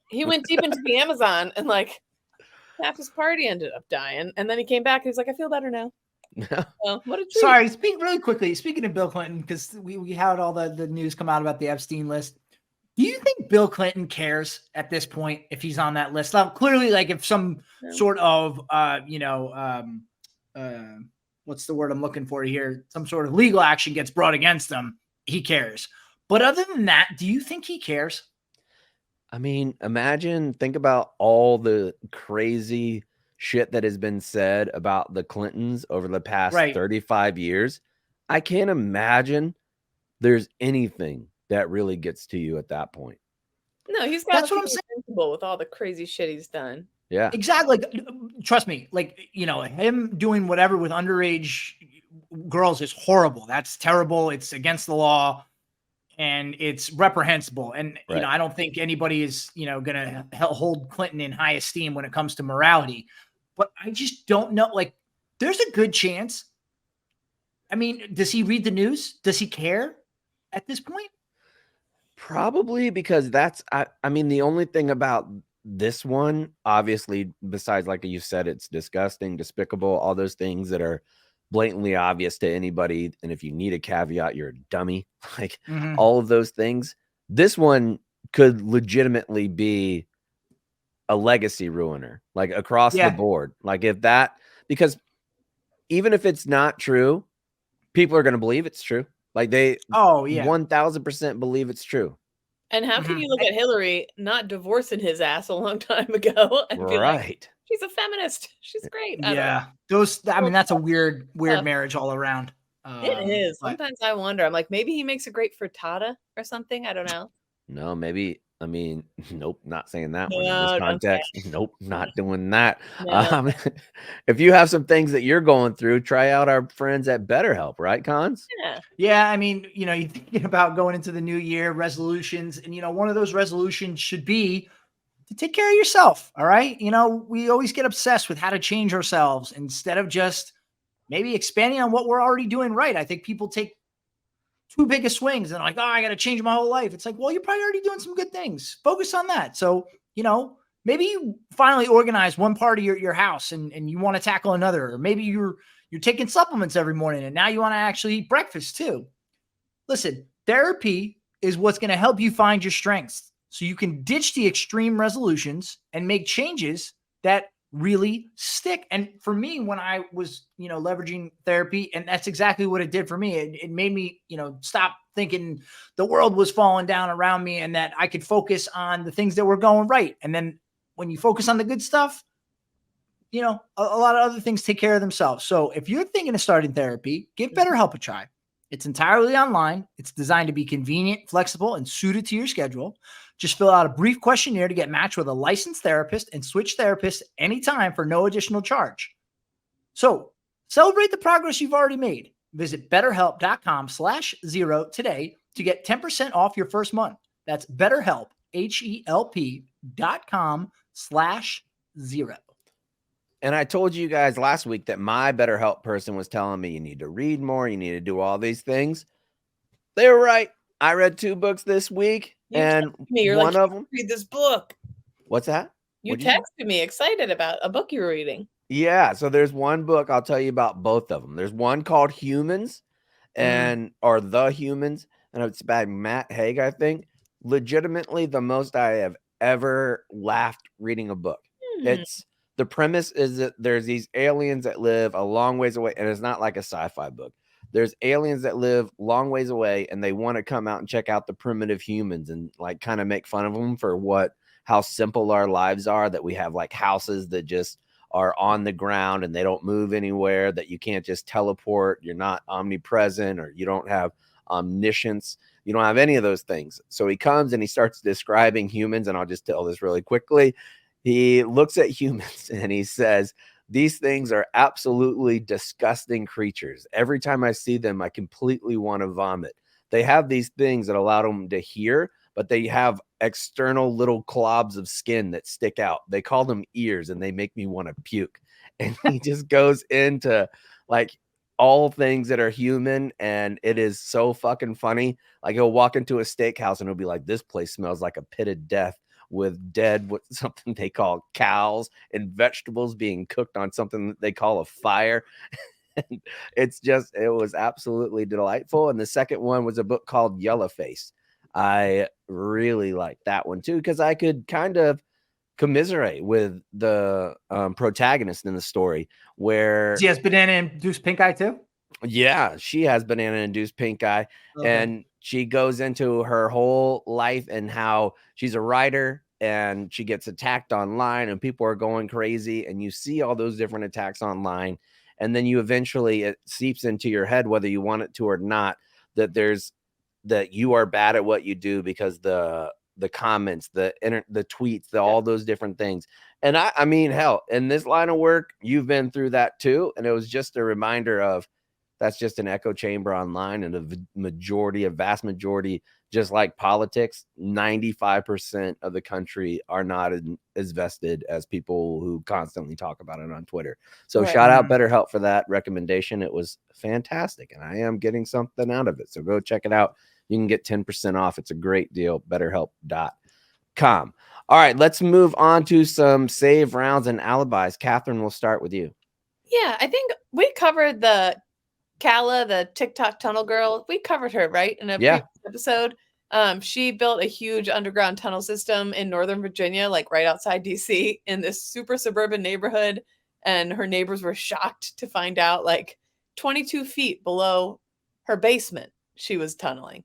he went deep into the Amazon and like half his party ended up dying. And then he came back and he's like, I feel better now. Well, what a treat. Sorry, really quickly. Speaking of Bill Clinton, because we had all the news come out about the Epstein list. Do you think Bill Clinton cares at this point if he's on that list? Now, clearly, like if some sort of, what's the word I'm looking for here? Some sort of legal action gets brought against him, he cares. But other than that, do you think he cares? I mean, think about all the crazy shit that has been said about the Clintons over the past 35 years. I can't imagine there's anything that really gets to you at that point. No, he's got to be invincible with all the crazy shit he's done. Yeah, exactly. Trust me, like, him doing whatever with underage girls is horrible. That's terrible. It's against the law. And it's reprehensible. And, I don't think anybody is, going to hold Clinton in high esteem when it comes to morality. But I just don't know. Like, there's a good chance. I mean, does he read the news? Does he care at this point? Probably, because I mean, the only thing about this one, obviously, besides, like you said, it's disgusting, despicable, all those things that are blatantly obvious to anybody, and if you need a caveat, you're a dummy. Like all of those things. This one could legitimately be a legacy ruiner, like across the board. Like because even if it's not true, people are going to believe it's true. Like they 1000% believe it's true. And how can you look at Hillary not divorcing his ass a long time ago and be like, she's a feminist. She's great. Yeah. That's a weird marriage all around. It is. Sometimes I wonder. I'm like, maybe he makes a great frittata or something. I don't know. No, maybe. I mean, nope, not saying that one in this context. Nope, not doing that. No. If you have some things that you're going through, try out our friends at BetterHelp, right, Cons? Yeah. I mean, you're thinking about going into the new year, resolutions, and one of those resolutions should be to take care of yourself. All right. We always get obsessed with how to change ourselves instead of just maybe expanding on what we're already doing right. I think people take too big of swings and like, I got to change my whole life. It's like, well, you're probably already doing some good things. Focus on that. So, maybe you finally organize one part of your house and you want to tackle another, or maybe you're taking supplements every morning and now you want to actually eat breakfast too. Listen, therapy is what's going to help you find your strengths so you can ditch the extreme resolutions and make changes that really stick. And for me, when I was, leveraging therapy, and that's exactly what it did for me. It made me, stop thinking the world was falling down around me and that I could focus on the things that were going right. And then when you focus on the good stuff, a lot of other things take care of themselves. So if you're thinking of starting therapy, give BetterHelp a try. It's entirely online. It's designed to be convenient, flexible, and suited to your schedule. Just fill out a brief questionnaire to get matched with a licensed therapist and switch therapists anytime for no additional charge. So celebrate the progress you've already made. Visit BetterHelp.com/0 today to get 10% off your first month. That's BetterHelp, HELP.com/0. And I told you guys last week that my BetterHelp person was telling me you need to read more, you need to do all these things. They were right. I read 2 books this week. You And texted me. You're one like, of them, read this book. what's that? You What'd you say? texted me excited about a book you were reading. Yeah, so there's one book I'll tell you about both of them. There's one called Humans or The Humans, and it's by Matt Haig, I think. Legitimately the most I have ever laughed reading a book. It's the premise is that there's these aliens that live a long ways away, and it's not like a sci-fi book. There's aliens that live long ways away, and they want to come out and check out the primitive humans and like kind of make fun of them for how simple our lives are, that we have like houses that just are on the ground and they don't move anywhere, that you can't just teleport, you're not omnipresent, or you don't have omniscience, you don't have any of those things. So he comes and he starts describing humans, and I'll just tell this really quickly. He looks at humans and he says, these things are absolutely disgusting creatures. Every time I see them, I completely want to vomit. They have these things that allow them to hear, but they have external little clobs of skin that stick out. They call them ears, and they make me want to puke. And he just goes into like all things that are human, and it is so fucking funny. Like he'll walk into a steakhouse and he'll be like, this place smells like a pit of death with something they call cows and vegetables being cooked on something that they call a fire. It was absolutely delightful. And the second one was a book called Yellowface. I really liked that one too, because I could kind of commiserate with the protagonist in the story, where She has banana-induced pink eye too? Yeah, she has banana-induced pink eye. Okay. And she goes into her whole life and how she's a writer and she gets attacked online and people are going crazy, and you see all those different attacks online, and then it seeps into your head, whether you want it to or not, that you are bad at what you do because the comments, the tweets, all those different things. And I mean, hell, in this line of work, you've been through that too. And it was just a reminder of that's just an echo chamber online, and a vast majority, just like politics, 95% of the country are not as vested as people who constantly talk about it on Twitter. So shout out BetterHelp for that recommendation. It was fantastic, and I am getting something out of it. So go check it out. You can get 10% off. It's a great deal. BetterHelp.com. All right, let's move on to some save rounds and alibis. Catherine, we'll start with you. Yeah, I think we covered the Kala, the TikTok tunnel girl. We covered her, right? In a previous episode. She built a huge underground tunnel system in Northern Virginia, like right outside DC, in this super suburban neighborhood. And her neighbors were shocked to find out, like 22 feet below her basement, she was tunneling.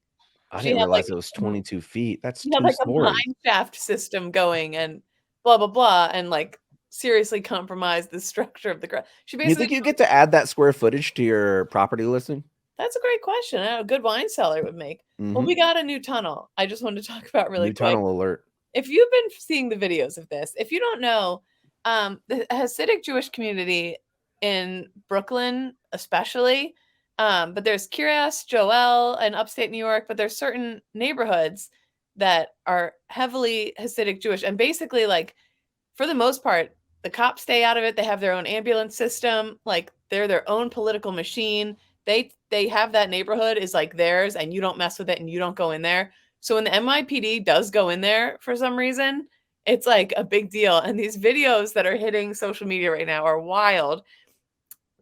I didn't realize it was 22 feet. That's two like stories. a mine shaft system going, and blah, blah, blah. And like seriously compromised the structure of the ground. You think you get to add that square footage to your property listing? That's a great question. A good wine cellar would make. Well, we got a new tunnel. I just wanted to talk about really quick. Tunnel alert. If you've been seeing the videos of this, if you don't know, the Hasidic Jewish community in Brooklyn, especially, but there's Kiryas, Joel, and upstate New York, but there's certain neighborhoods that are heavily Hasidic Jewish. And basically, like, for the most part, the cops stay out of it. They have their own ambulance system. Like, they're their own political machine. They have that neighborhood is like theirs, and you don't mess with it and you don't go in there. So when the NYPD does go in there for some reason, it's like a big deal. And these videos that are hitting social media right now are wild.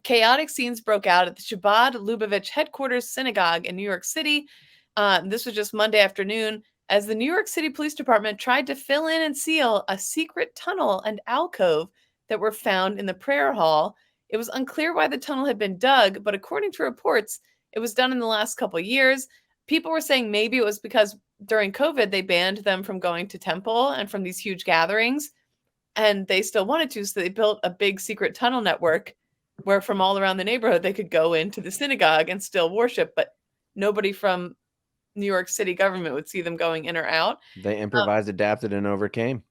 Chaotic scenes broke out at the Chabad Lubavitch headquarters synagogue in New York City. This was just Monday afternoon, as the New York City Police Department tried to fill in and seal a secret tunnel and alcove that were found in the prayer hall. It was unclear why the tunnel had been dug, but according to reports, it was done in the last couple of years. People were saying maybe it was because during COVID, they banned them from going to temple and from these huge gatherings, and they still wanted to, so they built a big secret tunnel network where from all around the neighborhood, they could go into the synagogue and still worship, but nobody from New York City government would see them going in or out. They improvised, adapted, and overcame.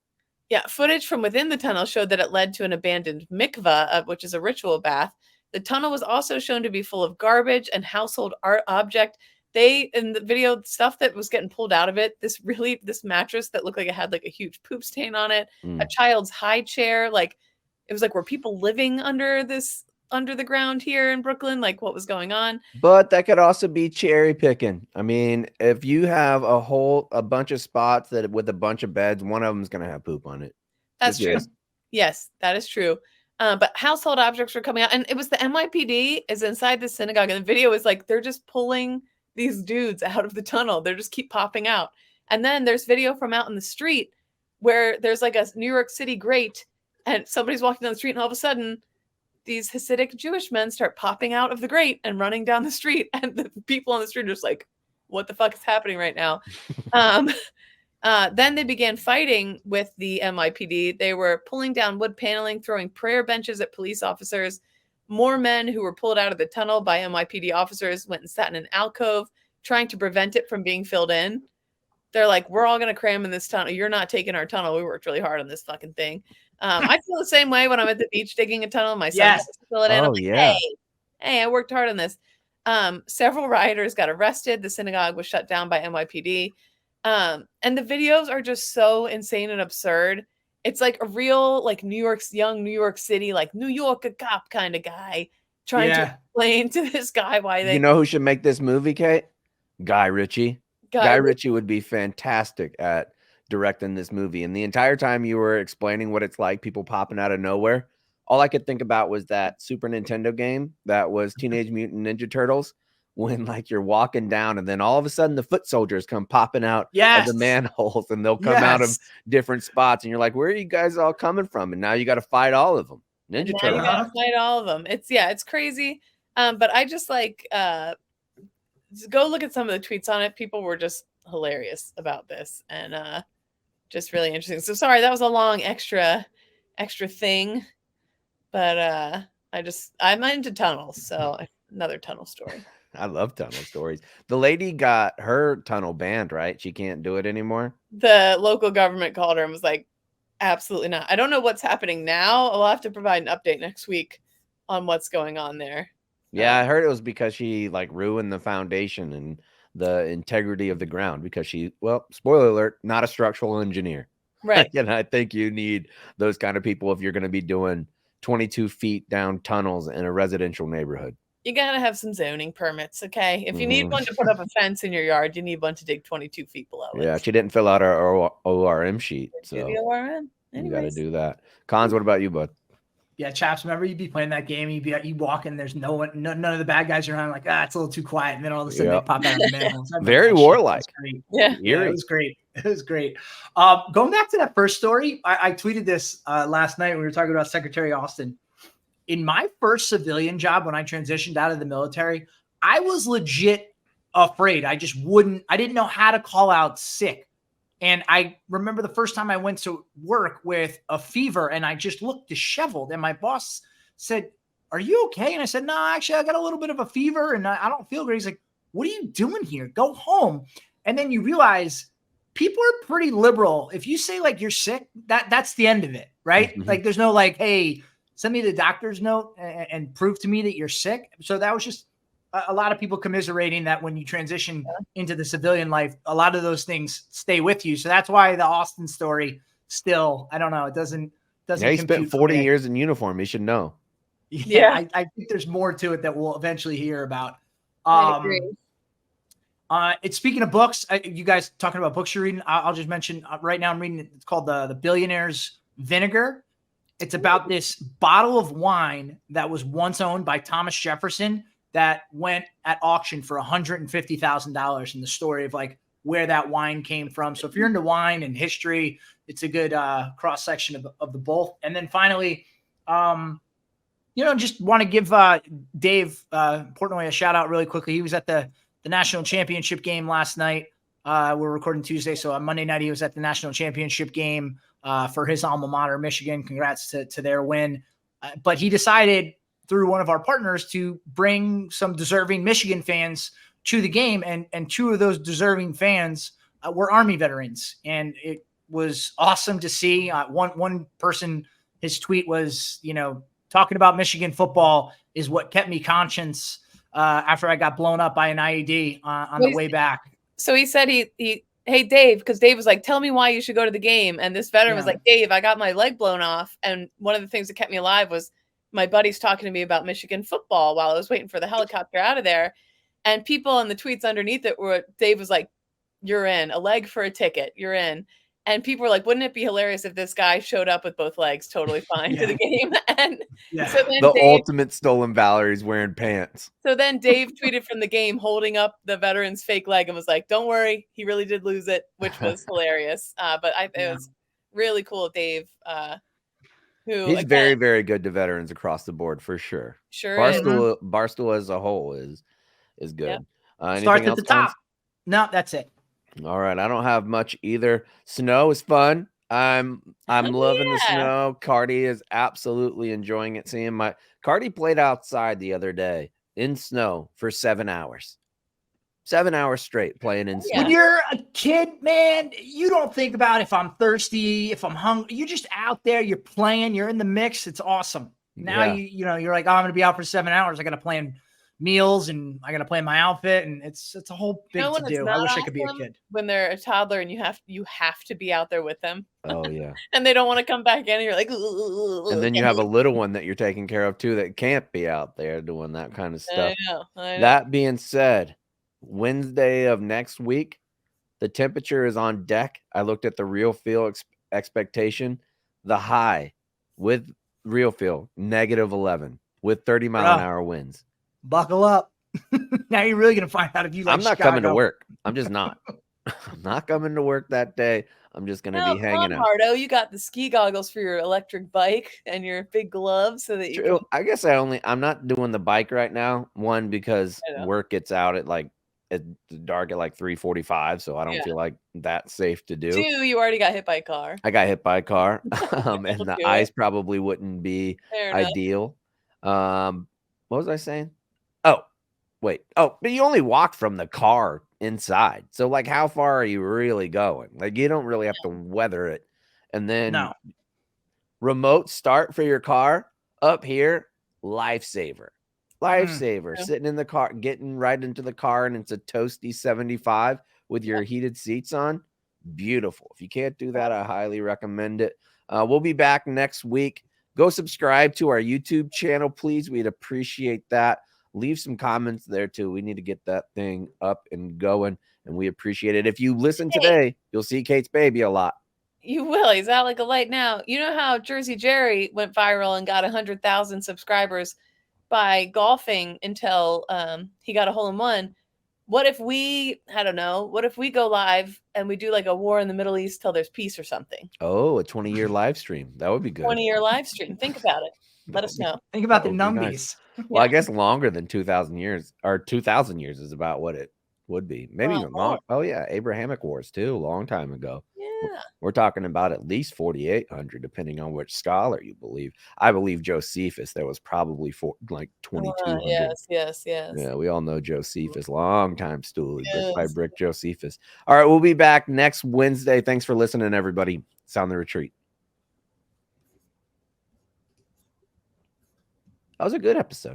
Yeah, footage from within the tunnel showed that it led to an abandoned mikveh, which is a ritual bath. The tunnel was also shown to be full of garbage and household art object. In the video, stuff that was getting pulled out of it, this mattress that looked like it had like a huge poop stain on it, a child's high chair, like it was like, were people living under this under the ground here in Brooklyn, like what was going on. But that could also be cherry picking. I mean, if you have a bunch of spots that with a bunch of beds, one of them's gonna have poop on it. That's Just true. is. Yes, that is true. But household objects were coming out, and it was the NYPD is inside the synagogue, and the video is like they're just pulling these dudes out of the tunnel. They just keep popping out. And then there's video from out in the street where there's like a New York City grate, and somebody's walking down the street, and all of a sudden these Hasidic Jewish men start popping out of the grate and running down the street, and the people on the street are just like, what the fuck is happening right now? Then they began fighting with the NYPD. They were pulling down wood paneling, throwing prayer benches at police officers. More men who were pulled out of the tunnel by NYPD officers went and sat in an alcove, trying to prevent it from being filled in. They're like, we're all going to cram in this tunnel. You're not taking our tunnel. We worked really hard on this fucking thing. I feel the same way when I'm at the beach digging a tunnel. My son wants to fill it in. Oh, I'm like, yeah. hey, I worked hard on this. Several rioters got arrested. The synagogue was shut down by NYPD. And the videos are just so insane and absurd. It's like a real, like young New York City, like New York, a cop kind of guy trying to explain to this guy why they. You know who should make this movie, Kate? Guy Ritchie. Guy Ritchie would be fantastic at directing this movie. And the entire time you were explaining what it's like, people popping out of nowhere, all I could think about was that Super Nintendo game that was Teenage Mutant Ninja Turtles, when like you're walking down and then all of a sudden the foot soldiers come popping out of the manholes, and they'll come out of different spots, and you're like, where are you guys all coming from? And now you got to fight all of them. Ninja Turtles. You got to fight all of them. It's crazy. But I just like go look at some of the tweets on it. People were just hilarious about this, and just really interesting. So sorry, that was a long extra thing, but I'm into tunnels, so another tunnel story. I love tunnel stories. The lady got her tunnel banned, right? She can't do it anymore. The local government called her and was like, absolutely not. I don't know what's happening now. I'll have to provide an update next week on what's going on there. Yeah, I heard it was because she like ruined the foundation and the integrity of the ground, because spoiler alert, not a structural engineer. Right. And I think you need those kind of people if you're going to be doing 22 feet down tunnels in a residential neighborhood. You got to have some zoning permits, okay? If you need one to put up a fence in your yard, you need one to dig 22 feet below it. Yeah, she didn't fill out our ORM sheet. So the ORM? You got to do that. Cons, what about you, bud? Yeah, Chaps, remember you'd be playing that game, you walk in, there's no one, none of the bad guys around, like, it's a little too quiet, and then all of a sudden they pop out of the manholes. Very warlike. Yeah, it was great. It was great. Going back to that first story, I tweeted this last night when we were talking about Secretary Austin. In my first civilian job, when I transitioned out of the military, I was legit afraid. I didn't know how to call out sick. And I remember the first time I went to work with a fever, and I just looked disheveled. And my boss said, "Are you okay?" And I said, "No, actually, I got a little bit of a fever and I don't feel great." He's like, "What are you doing here? Go home." And then you realize people are pretty liberal. If you say like you're sick, that's the end of it, right? Mm-hmm. Like there's no like, hey, send me the doctor's note and prove to me that you're sick. So that was just a lot of people commiserating that when you transition into the civilian life, a lot of those things stay with you. So that's why the Austin story still, I don't know, it doesn't. Yeah, he spent 40 years in uniform. He should know. Yeah, I think there's more to it that we'll eventually hear about. I agree. It's speaking of books, you guys talking about books you're reading. I'll just mention right now I'm reading it. It's called the Billionaire's Vinegar. It's about this bottle of wine that was once owned by Thomas Jefferson that went at auction for $150,000, and the story of like where that wine came from. So if you're into wine and history, it's a good cross section of the both. And then finally, just want to give Dave Portnoy a shout out really quickly. He was at the national championship game last night. We're recording Tuesday, so on Monday night he was at the national championship game for his alma mater, Michigan. Congrats to their win. But he decided through one of our partners to bring some deserving Michigan fans to the game. And two of those deserving fans were Army veterans. And it was awesome to see. One person, his tweet was, talking about Michigan football is what kept me conscious after I got blown up by an IED on the way back. So he said hey, Dave, because Dave was like, tell me why you should go to the game. And this veteran was like, Dave, I got my leg blown off. And one of the things that kept me alive was my buddy's talking to me about Michigan football while I was waiting for the helicopter out of there. And people in the tweets underneath it were, Dave was like, "You're in, a leg for a ticket. You're in." And people were like, "Wouldn't it be hilarious if this guy showed up with both legs totally fine to the game?" And so then The Dave, ultimate stolen valor. He's wearing pants. so then Dave tweeted from the game holding up the veteran's fake leg and was like, "Don't worry, he really did lose it," which was hilarious. But it was really cool, Dave. Who He's again, very, very good to veterans across the board for sure. sure is. Barstool as a whole is good. Yep. Starts at the top. No, that's it. All right, I don't have much either. Snow is fun. I'm loving the snow. Cardi is absolutely enjoying it. Seeing Cardi played outside the other day in snow for 7 hours. 7 hours straight playing in snow. When you're a kid, man, you don't think about if I'm thirsty, if I'm hungry. You're just out there. You're playing. You're in the mix. It's awesome. Now you're like, oh, I'm going to be out for 7 hours. I got to plan meals and I got to plan my outfit, and it's a whole big to do. I wish I could be a kid. When they're a toddler and you have to be out there with them. Oh yeah. And they don't want to come back in, and you're like, and then you have a little one that you're taking care of too that can't be out there doing that kind of stuff. I know. That being said, Wednesday of next week, the temperature is on deck. I looked at the real feel expectation. The high with real feel -11 with 30-mile-an-hour winds. Buckle up. Now you're really going to find out if you like I'm not Chicago. coming to work. I'm just not. I'm not coming to work that day. I'm just going to be hanging out. Hardo, you got the ski goggles for your electric bike and your big gloves so that you True. I guess I'm not doing the bike right now. One, because work gets out at dark at like 3:45, so I don't feel like that's safe to do. 2, you already got hit by a car. I got hit by a car. And the ice probably wouldn't be ideal. What was I saying? Oh, wait. Oh, but you only walk from the car inside. So like how far are you really going? Like you don't really have to weather it. And then remote start for your car up here, lifesaver. Sitting in the car, getting right into the car, and it's a toasty 75 with your heated seats on. Beautiful. If you can't do that, I highly recommend it. We'll be back next week. Go subscribe to our YouTube channel, please. We'd appreciate that. Leave some comments there too. We need to get that thing up and going, and we appreciate it. If you listen today, you'll see Kate's baby a lot. You will. He's out like a light now. You know how Jersey Jerry went viral and got 100,000 subscribers by golfing until he got a hole-in-one? What if we, I don't know, what if we go live and we do like a war in the Middle East till there's peace or something? Oh, a 20-year live stream. That would be good. 20-year live stream. Think about it. Let us know. Think about the numbies. Nice. Well, I guess longer than 2,000 years, or 2,000 years is about what it would be. Maybe even long. Oh yeah, Abrahamic Wars too, a long time ago. Yeah. We're talking about at least 4,800, depending on which scholar you believe. I believe Josephus. There was probably 2,200. Yes. Yeah, we all know Josephus. Long time stool, brick by brick Josephus. All right, we'll be back next Wednesday. Thanks for listening, everybody. Sound the retreat. That was a good episode.